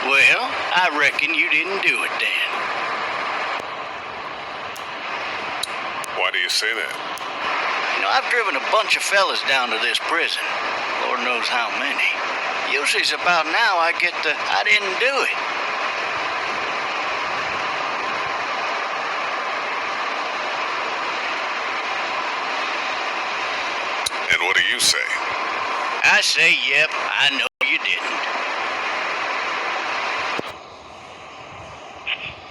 Well, I reckon you didn't do it then. Why do you say that? You know, I've driven a bunch of fellas down to this prison. Lord knows how many. Usually it's about now I get the, I didn't do it. And what do you say? I say, yep, I know you didn't.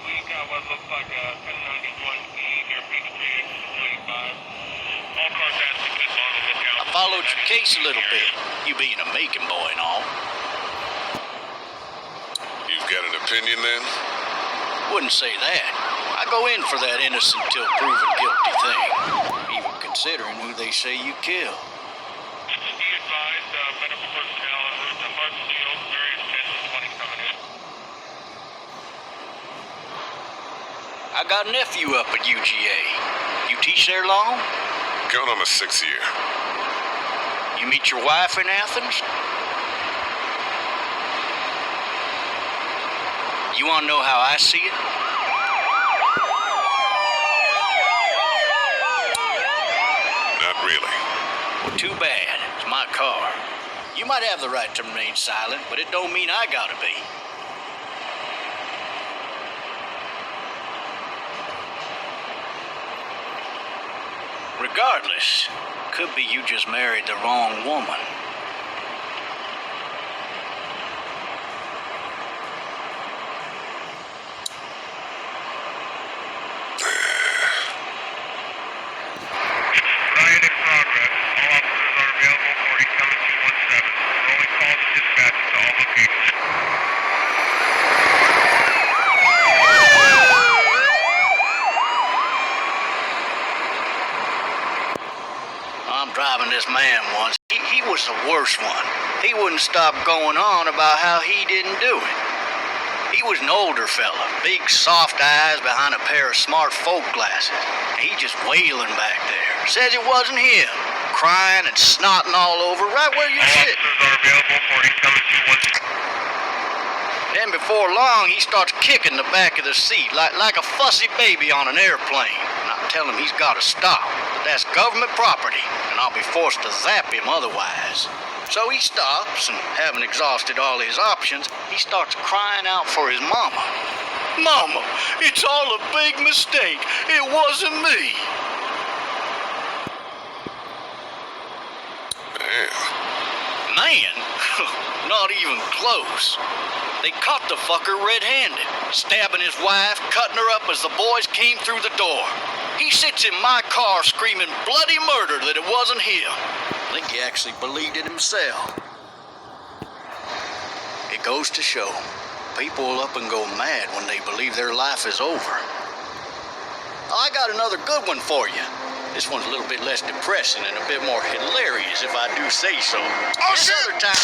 We got what looks like a 1091 E near Peachtree, exit 25. All cars asking to keep on the lookout. I followed your case a little bit, you being a Macon boy and all. You've got an opinion then? Wouldn't say that. I go in for that innocent till proven guilty thing, even considering who they say you killed. Be advised, medical personnel en route to Hartsfield, various 1020 coming in. I got a nephew up at UGA. You teach there long? Going on my 6th year. You meet your wife in Athens? You want to know how I see it? Not really. Well, too bad. It's my car. You might have the right to remain silent, but it don't mean I gotta be. Regardless, could be you just married the wrong woman. Riot in progress. All officers are available for incoming 217. Rolling call to dispatch to all locations. I'm driving this man once. He was the worst one. He wouldn't stop going on about how he didn't do it. He was an older fella, big soft eyes behind a pair of smart folk glasses. He just wailing back there. Says it wasn't him. Crying and snotting all over right where you're All sitting. officers are available for incoming 217. Then before long, he starts kicking the back of the seat like a fussy baby on an airplane. And I tell him he's got to stop, that that's government property, and I'll be forced to zap him otherwise. So he stops, and having exhausted all his options, he starts crying out for his mama. Mama, it's all a big mistake. It wasn't me. Man, not even close. They caught the fucker red-handed, stabbing his wife, cutting her up as the boys came through the door. He sits in my car screaming bloody murder that it wasn't him. I think he actually believed it himself. It goes to show, people will up and go mad when they believe their life is over. I got another good one for you. This one's a little bit less depressing and a bit more hilarious, if I do say so. Oh, This shit! other time...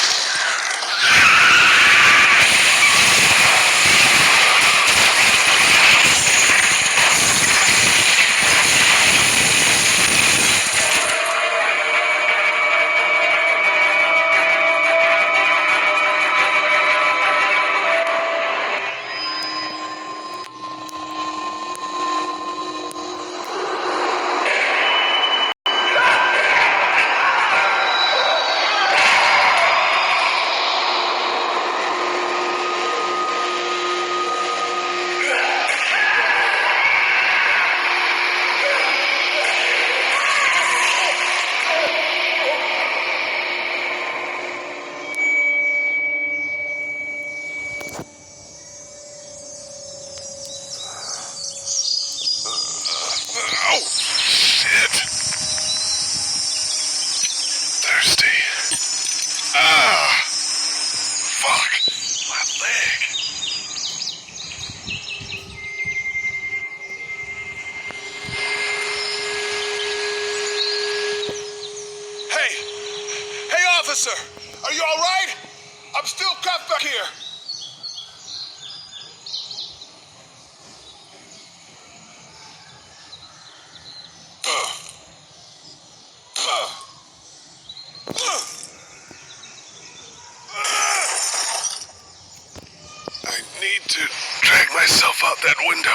to drag myself out that window.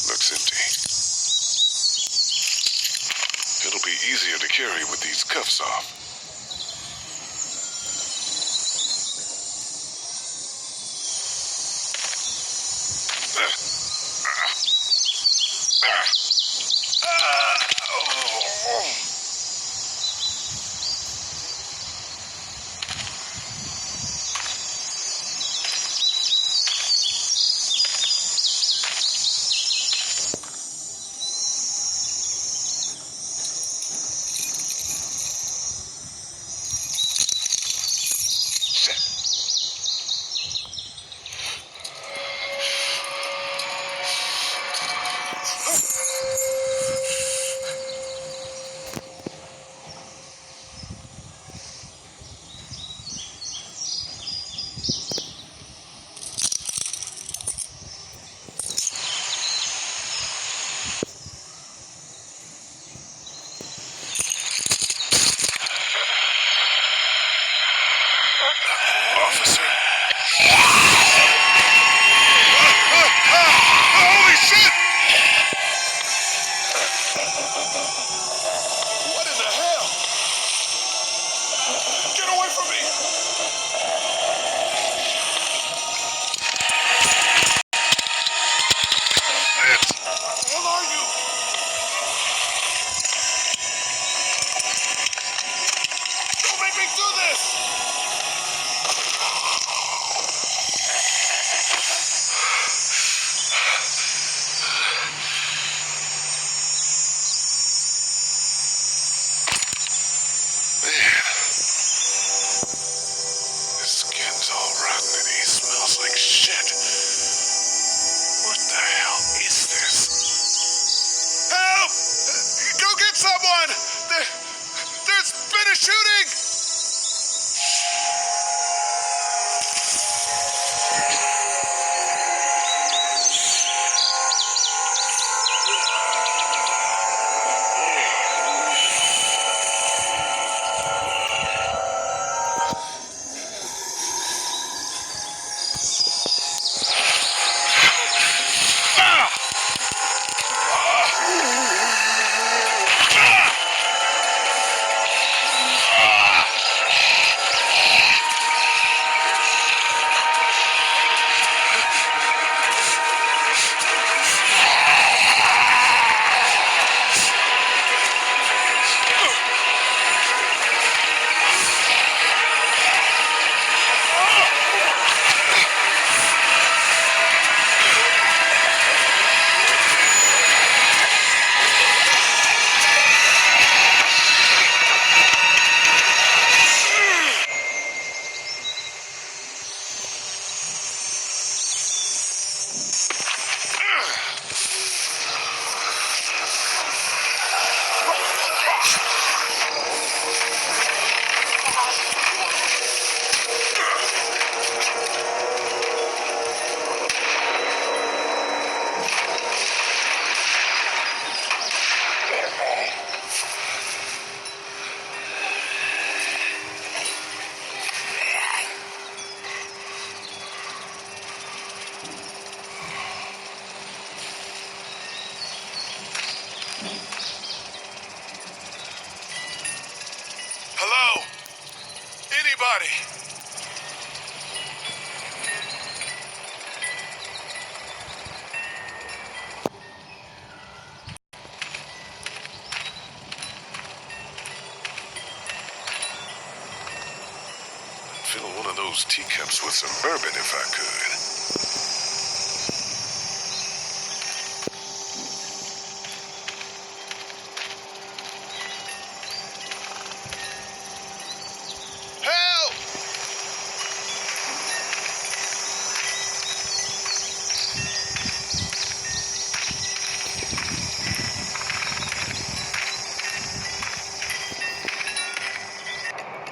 Looks empty. It'll be easier to carry with these cuffs off. Officer? Holy shit! What in the hell? Get away from me! Bitch! What the hell are you? Don't make me do this! His skin's all rotten and he smells like shit. What the hell is this? Help! Go get someone! There's been a shooting! those teacups with some bourbon if I could. Help!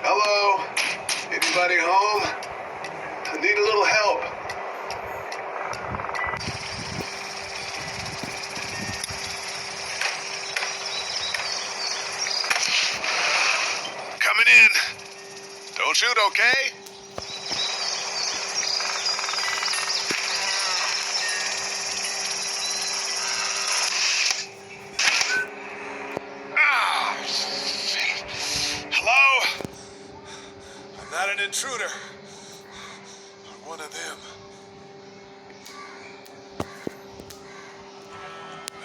Hello? Anybody home? I need a little help. Coming in. Don't shoot, okay? Ah, shit. Hello? I'm not an intruder. I'm one of them.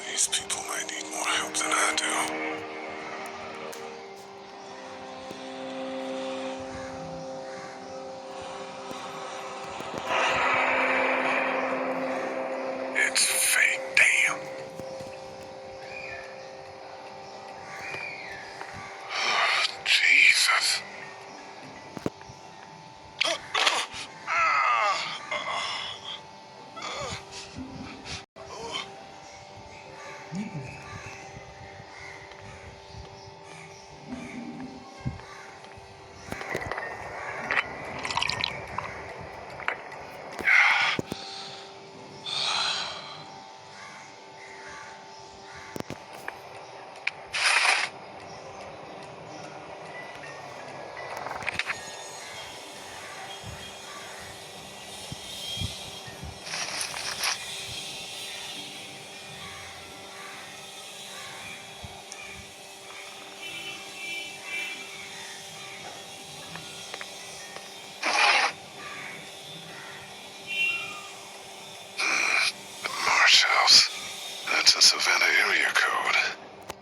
These people might need more help than I do. It's fake, damn. Jesus. Marsh House. That's a Savannah area code.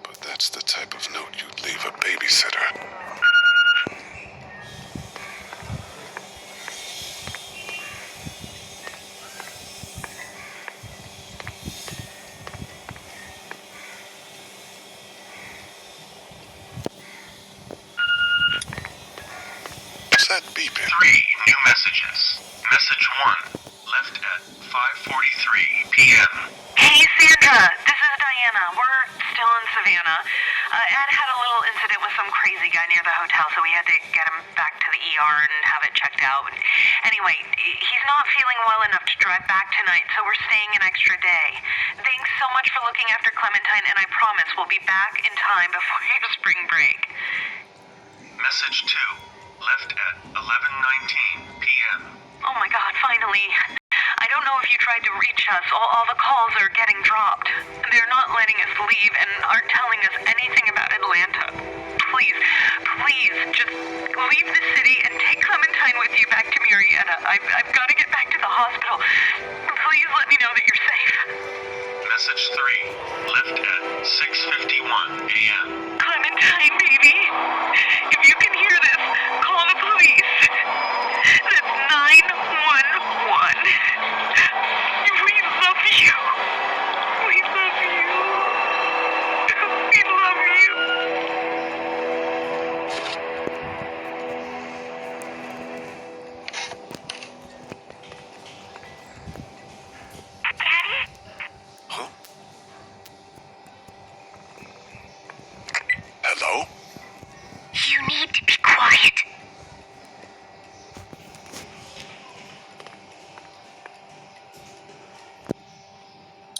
But that's the type of note you'd leave a babysitter. What's that beeping? 3 new messages. Message 1, left at 5:43 p.m. Hey, Sandra. This is Diana. We're still in Savannah. Ed had a little incident with some crazy guy near the hotel, so we had to get him back to the ER and have it checked out. Anyway, he's not feeling well enough to drive back tonight, so we're staying an extra day. Thanks so much for looking after Clementine, and I promise we'll be back in time before your spring break. Message 2, left at 11:19 p.m. Oh my God, finally. I don't know if you tried to reach us. All the calls are getting dropped. They're not letting us leave and aren't telling us anything about Atlanta. Please, just leave the city and take Clementine with you back to Murrieta. I've got to get back to the hospital. Please let me know that you're safe. Message 3, left at 6:51 a.m. Clementine, baby. If you can hear this, call the police. That's 911. We love you. We love you. We love you. Daddy? Huh? Hello? You need to be quiet.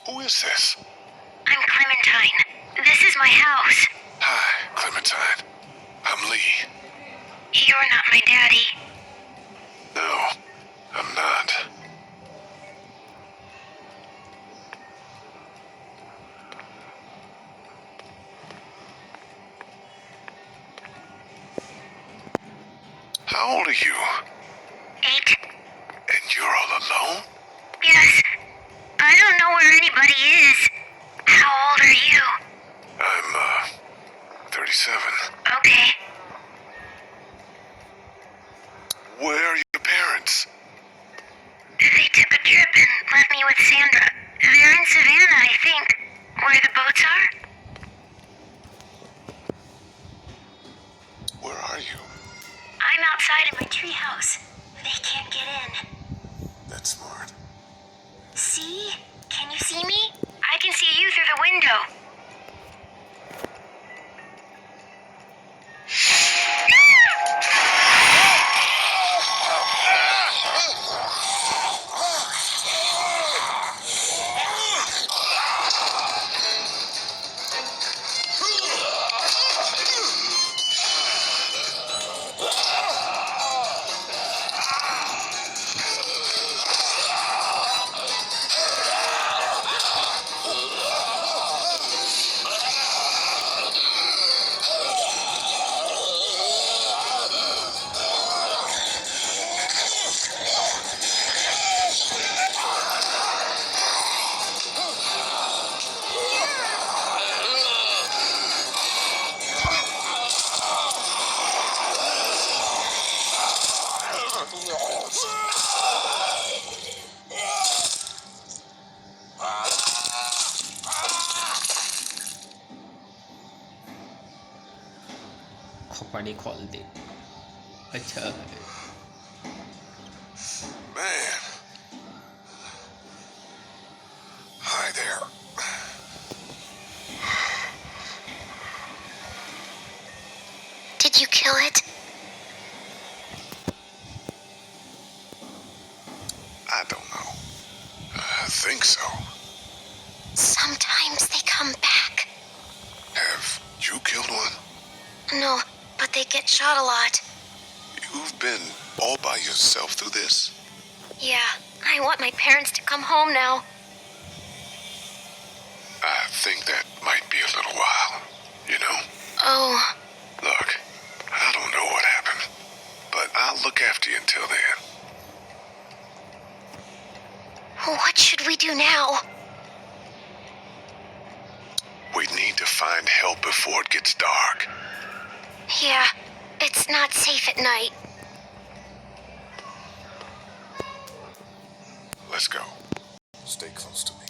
Who is this? I'm Clementine. This is my house. Hi, Clementine. I'm Lee. You're not my daddy. No, I'm not. How old are you? 8. And you're all alone? Yes. I don't know where anybody is. How old are you? I'm, 37. Okay. Where are your parents? parents? They took a trip and left me with Sandra. They're in Savannah, I think. Where the boats are? Where are you? I'm outside of my treehouse. They can't get in. That's smart. See? Can you see me? I can see you through the window. Company quality. अच्छा Man. Hi there. Did you kill it? I don't know. I think so. Sometimes they come back. Have you killed one? No, but they get shot a lot. You've been all by yourself through this? Yeah, I want my parents to come home now. I think that might be a little while, you know? Oh, Look, I don't know what happened, but I'll look after you until then. what should we do now? We need to find help before it gets dark. Yeah, it's not safe at night. Let's go. Stay close to me.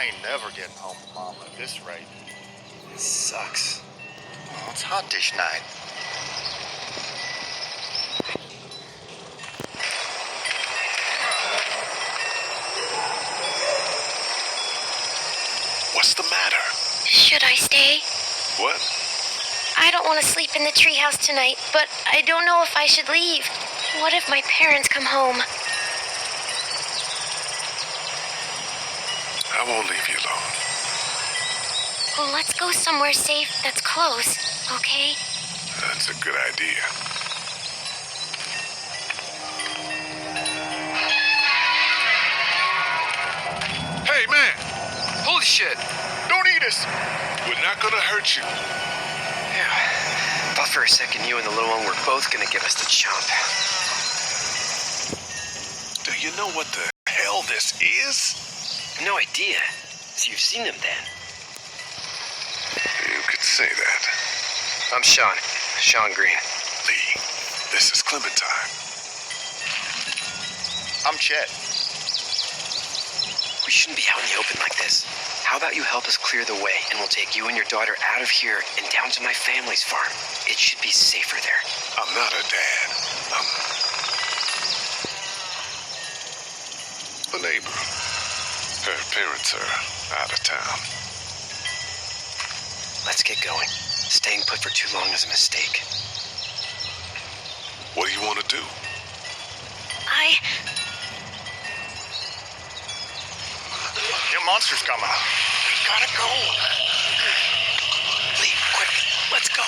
I ain't never getting home to Mom at this rate. This sucks. Well, it's hot dish night. What's the matter? Should I stay? What? I don't want to sleep in the treehouse tonight, but I don't know if I should leave. What if my parents come home? I won't leave you alone. Well, let's go somewhere safe that's close, okay? That's a good idea. Hey, man! Holy shit! Don't eat us! We're not gonna hurt you. Yeah. Thought for a second you and the little one were both gonna give us the chomp. Do you know what the hell this is? No idea. So you've seen them then? You could say that. I'm Sean. Sean Green. Lee, this is Clementine. I'm Chet. We shouldn't be out in the open like this. How about you help us clear the way, and we'll take you and your daughter out of here and down to my family's farm. It should be safer there. I'm not a dad. I'm a neighbor. Her parents are out of town. Let's get going. Staying put for too long is a mistake. What do you want to do? monster's coming. We gotta go. Lee, quick, let's go.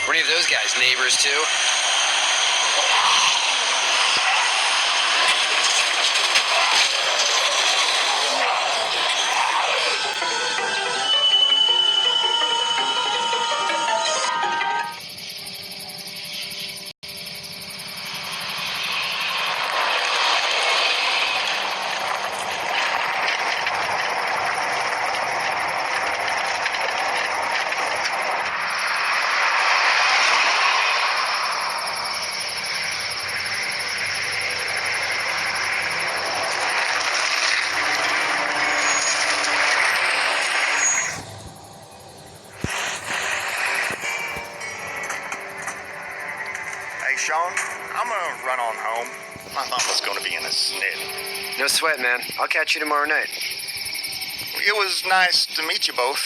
Were any of those guys neighbors too? Hey, Sean, I'm gonna run on home. My mama's gonna be in a snit. No sweat, man. I'll catch you tomorrow night. It was nice to meet you both.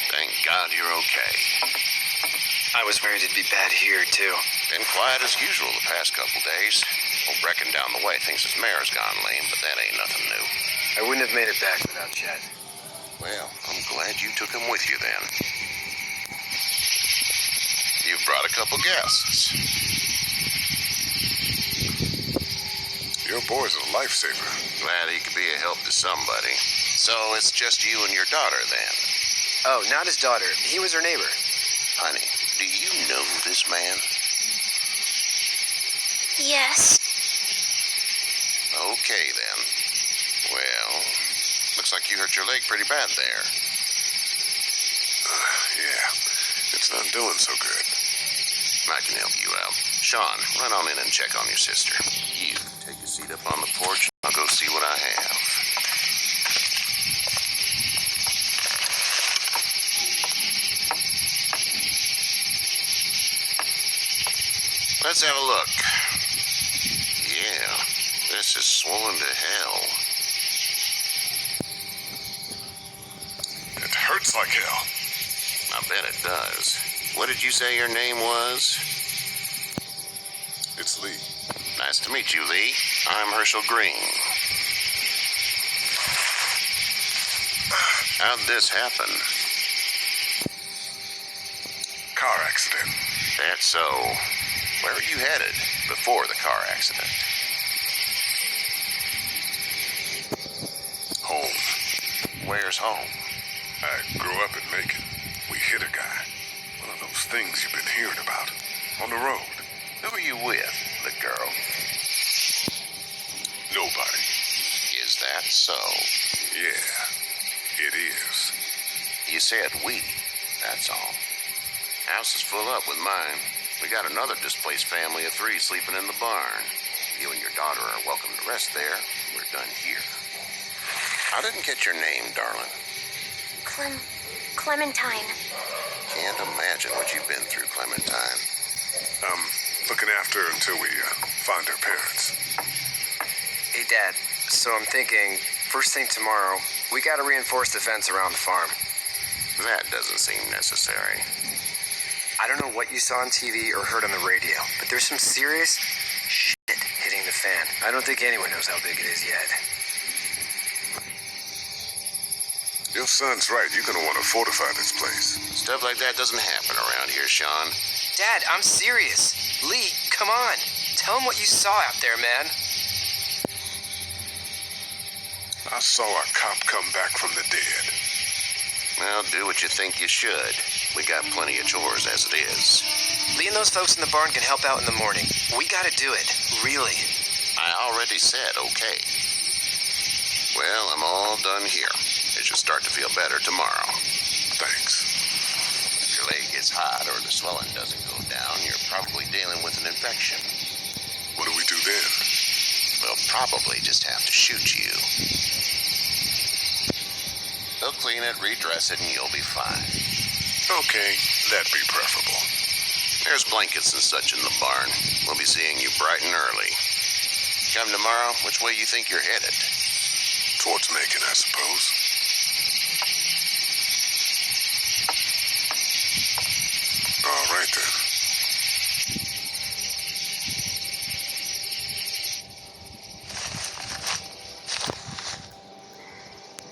Thank God you're okay. I was worried it'd be bad here, too. Been quiet as usual the past couple days. Old Brecken down the way thinks his mare's gone lame, but that ain't nothing new. I wouldn't have made it back without Chet. Well, I'm glad you took him with you then. You've brought a couple guests. Your boy's a lifesaver. Glad he could be a help to somebody. So it's just you and your daughter then? Oh, not his daughter. He was her neighbor. Honey, do you know this man? Yes. Okay then. Well, looks like you hurt your leg pretty bad there. Yeah, it's not doing so good. I can help you out. Sean, run on in and check on your sister. You take a seat up on the porch. I'll go see what I have. Let's have a look. Yeah, this is swollen to hell. It hurts like hell. I bet it does. What did you say your name was? It's Lee. Nice to meet you, Lee. I'm Herschel Green. How'd this happen? Car accident. That's so. Where were you headed before the car accident? Home. Where's home? I grew up in Macon. We hit a guy. One of those things you've been hearing about. On the road. Who are you with, the girl? Nobody. Is that so? Yeah, it is. You said we. That's all. House is full up with mine. We got another displaced family of 3 sleeping in the barn. You and your daughter are welcome to rest there. We're done here. I didn't get your name, darling. Clementine. Can't imagine what you've been through, Clementine. Looking after her until we find her parents. Hey, Dad. So I'm thinking, first thing tomorrow, we gotta reinforce the fence around the farm. That doesn't seem necessary. I don't know what you saw on TV or heard on the radio, but there's some serious shit hitting the fan. I don't think anyone knows how big it is yet. Your son's right. You're gonna want to fortify this place. Stuff like that doesn't happen around here, Sean. Dad, I'm serious. Lee, come on. Tell him what you saw out there, man. I saw a cop come back from the dead. Well, do what you think you should. We got plenty of chores as it is. Lee and those folks in the barn can help out in the morning. We gotta do it. Really. I already said okay. Well, I'm all done here. It should start to feel better tomorrow. Thanks. If your leg gets gets hot or the swelling doesn't go down, you're probably dealing with an infection. What do we do then? We'll probably just have to shoot you. They'll clean it, redress it, and you'll be fine. Okay, that'd be preferable. There's blankets and such in the barn. We'll be seeing you bright and early. Come tomorrow, which way you think you're headed? Towards Macon, I suppose. All right, then.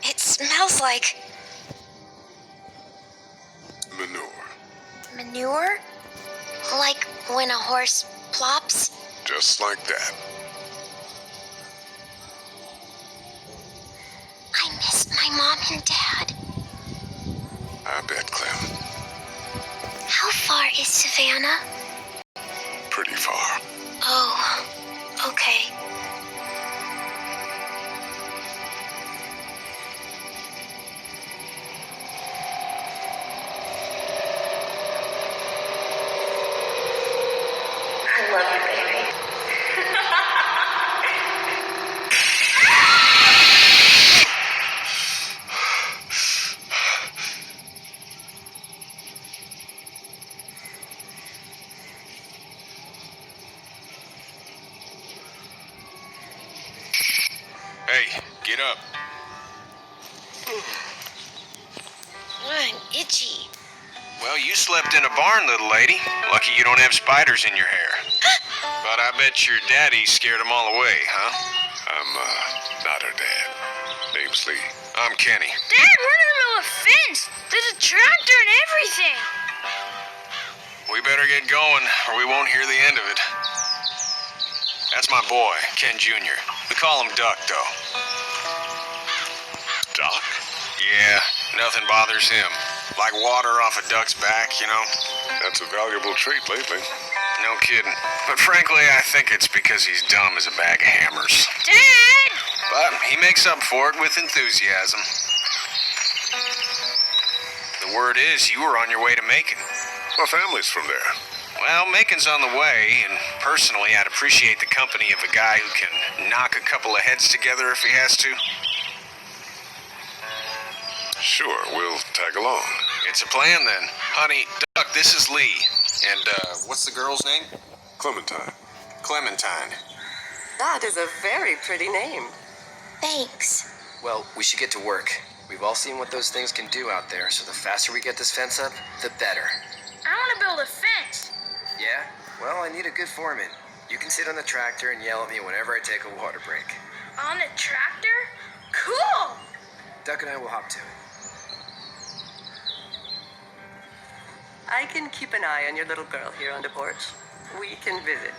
It smells like Manure. manure? Like when a horse plops? Just like that. I miss my mom and dad. I bet, Clem. How far is Savannah? Pretty far. Oh, okay. I love you, baby. Hey, get up. I'm itchy. Well, you slept in a barn, little lady. Lucky you don't have spiders in your hair. But I bet your daddy scared them all away, huh? I'm, not her dad. Name's Lee. I'm Kenny. Dad, we're in the middle of a fence. There's a tractor and everything. We better get going, or we won't hear the end of it. That's my boy, Ken Jr. We call him Duck, though. Doc? Yeah, nothing bothers him. Like water off a duck's back, you know? That's a valuable trait lately. No kidding. But frankly, I think it's because he's dumb as a bag of hammers. Dad! But he makes up for it with enthusiasm. The word is you were on your way to Macon. My family's from there. Well, Macon's on the way, and personally, I'd appreciate the company of a guy who can knock a couple of heads together if he has to. Sure, we'll tag along. It's a plan, then. Honey, Duck, this is Lee. And, what's the girl's name? Clementine. Clementine. That is a very pretty name. Thanks. Well, we should get to work. We've all seen what those things can do out there, so the faster we get this fence up, the better. I want to build a fence. Yeah? Well, I need a good foreman. You can sit on the tractor and yell at me whenever I take a water break. On the tractor? Cool! Duck and I will hop to it. I can keep an eye on your little girl here on the porch. We can visit.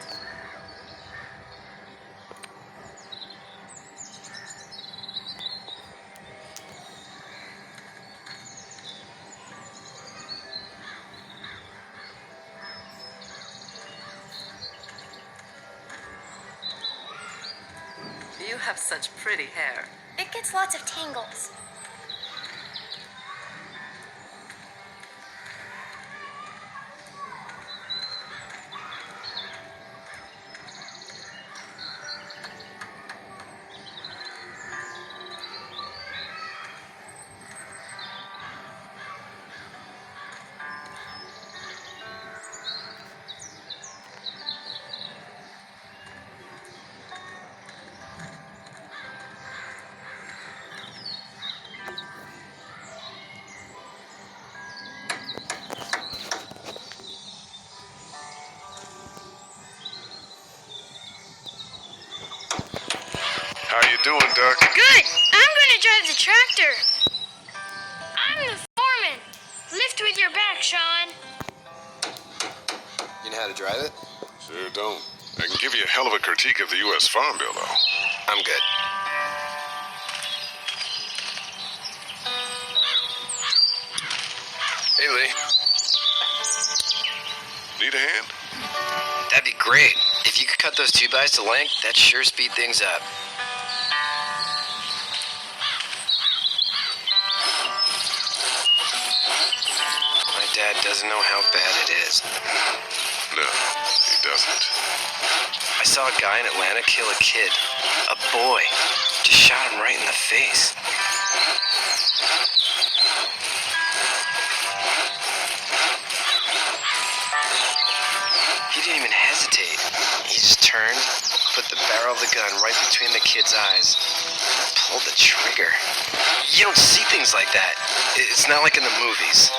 You have such pretty hair. It gets lots of tangles. How you doing, Duck? Good. I'm going to drive the tractor. I'm the foreman. Lift with your back, Sean. You know how to drive it? Sure don't. I can give you a hell of a critique of the U.S. Farm Bill, though. I'm good. Hey, Lee. Need a hand? That'd be great. If you could cut those 2x to length, that'd sure speed things up. My dad doesn't know how bad it is. No, he doesn't. I saw a guy in Atlanta kill a kid. A boy. Just shot him right in the face. He didn't even hesitate. He just turned, put the barrel of the gun right between the kid's eyes, pulled the trigger. You don't see things like that. It's not like in the movies.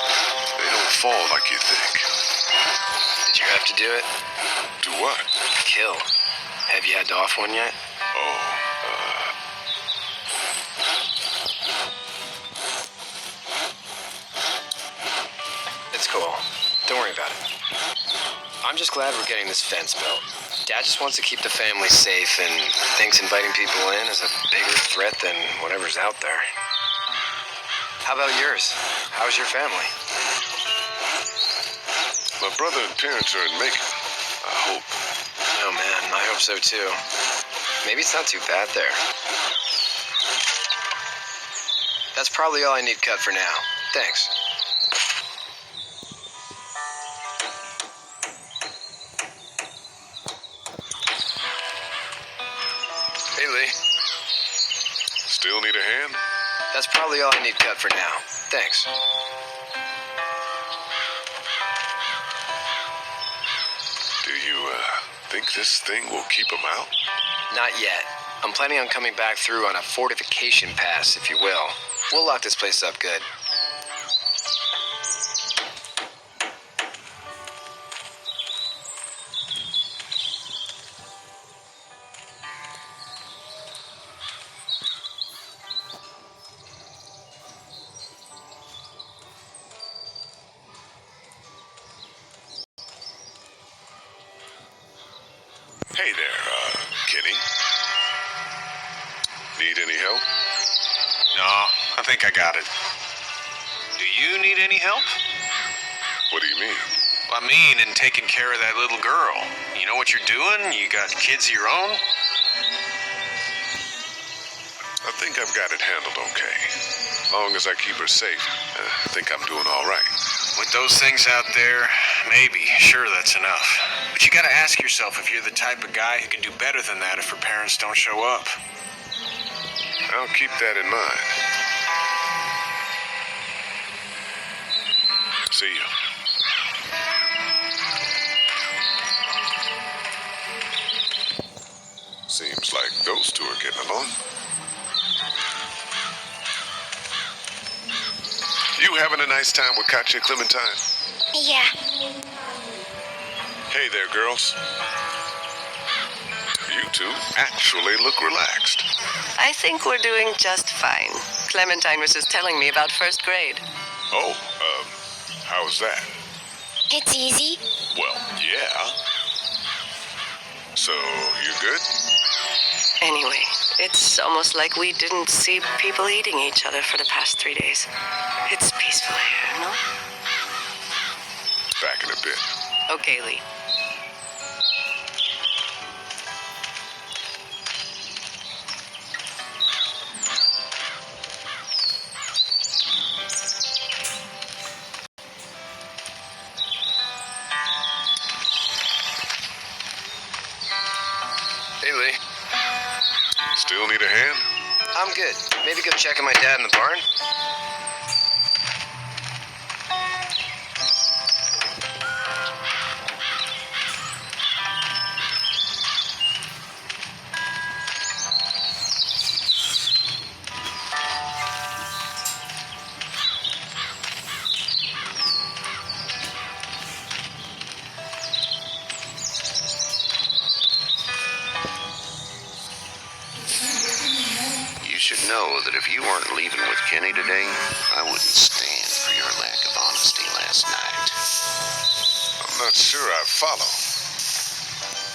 They don't fall like you think. Did you have to do it? Do what? Kill. Have you had to off one yet? Oh, It's cool. Don't worry about it. I'm just glad we're getting this fence built. Dad just wants to keep the family safe and thinks inviting people in is a bigger threat than whatever's out there. How about yours? How's your family? my brother and parents are in Macon. I hope. Oh man, I hope so too. Maybe it's not too bad there. That's probably all I need cut for now. Thanks. Hey, Lee. Still need a hand? That's probably all I need cut for now. Thanks. Do you, think this thing will keep them out? Not yet. I'm planning on coming back through on a fortification pass, if you will. We'll lock this place up good. Hey there, Kenny. Need any help? No, I think I got it. Do you need any help? What do you mean? I mean, in taking care of that little girl. You know what you're doing? You got kids of your own? I think I've got it handled okay. As long as I keep her safe, I think I'm doing all right. With those things out there, maybe. Sure, that's enough. But you gotta ask yourself if you're the type of guy who can do better than that if her parents don't show up. I'll keep that in mind. See you. Seems like those two are getting along. You having a nice time with Katya Clementine? Yeah. Hey there, girls. You two actually look relaxed. I think we're doing just fine. Clementine was just telling me about first grade. Oh, how's that? It's easy. Well, yeah. So, you good? Anyway, it's almost like we didn't see people eating each other for the past 3 days. It's peaceful here, no? Back in a bit. Okay, Lee. Hey, Lee. Still need a hand? I'm good. Maybe go check on my dad in the barn? You should know that if you weren't leaving with Kenny today, I wouldn't stand for your lack of honesty last night. I'm not sure I follow.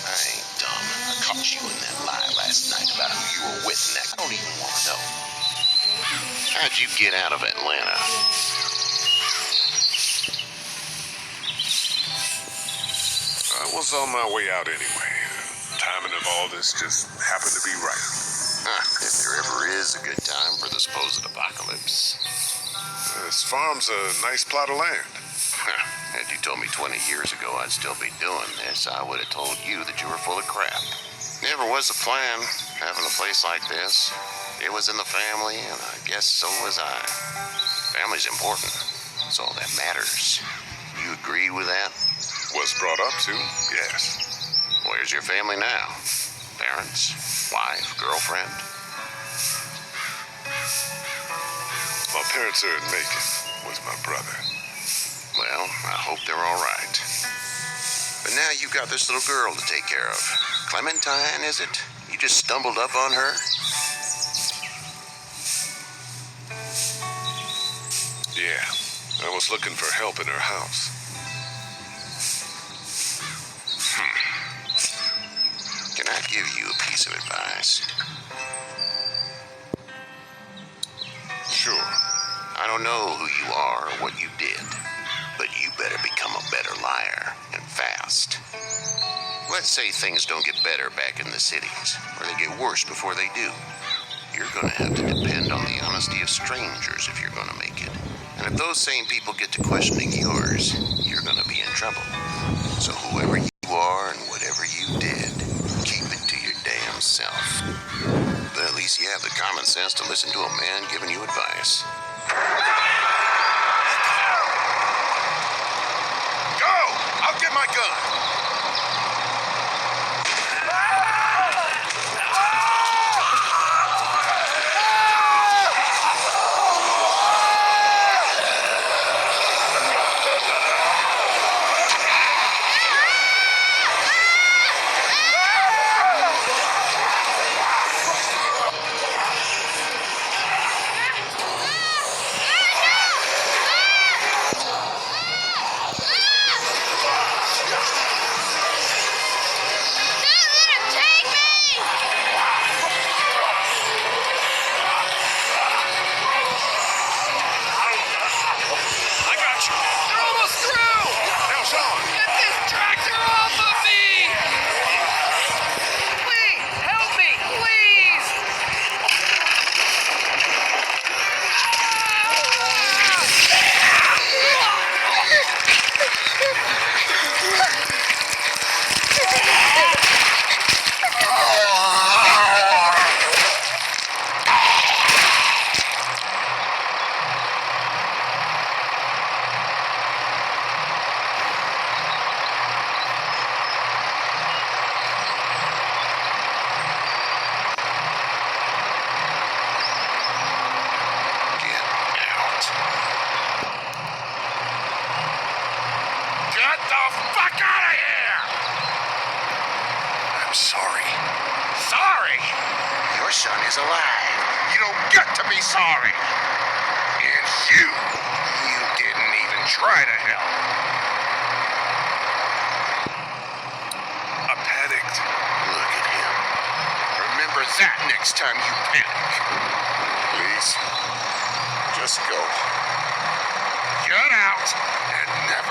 I ain't dumb. I caught you in that lie last night about who you were with, and I don't even want to know. How'd you get out of Atlanta? I was on my way out anyway. Timing of all this just happened to be right. If there ever is a good time for the supposed apocalypse. This farm's a nice plot of land. Had you told me 20 years ago I'd still be doing this, I would have told you that you were full of crap. Never was the plan, having a place like this. It was in the family, and I guess so was I. Family's important. It's all that matters. You agree with that? Was brought up to, yes. Where's your family now? Parents? Wife? Girlfriend? My parents are in Macon with my brother. Well, I hope they're all right. But now you got this little girl to take care of. Clementine, is it? You just stumbled up on her? Yeah, I was looking for help in her house. Can I give you a piece of advice? Sure. I don't know who you are or what you did, but you better become a better liar, and fast. Let's say things don't get better back in the cities, or they get worse before they do. You're gonna have to depend on the honesty of strangers if you're gonna make it. And if those same people get to questioning yours, you're gonna be in trouble. So whoever you are and whatever you did, keep it to your damn self. But at least you have the common sense to listen to a man giving you advice. Go! I'll get my gun! Son is alive. You don't get to be sorry. And you didn't even try to help. I panicked. Look at him. Remember that next time you panic. Please, just go. Get out and never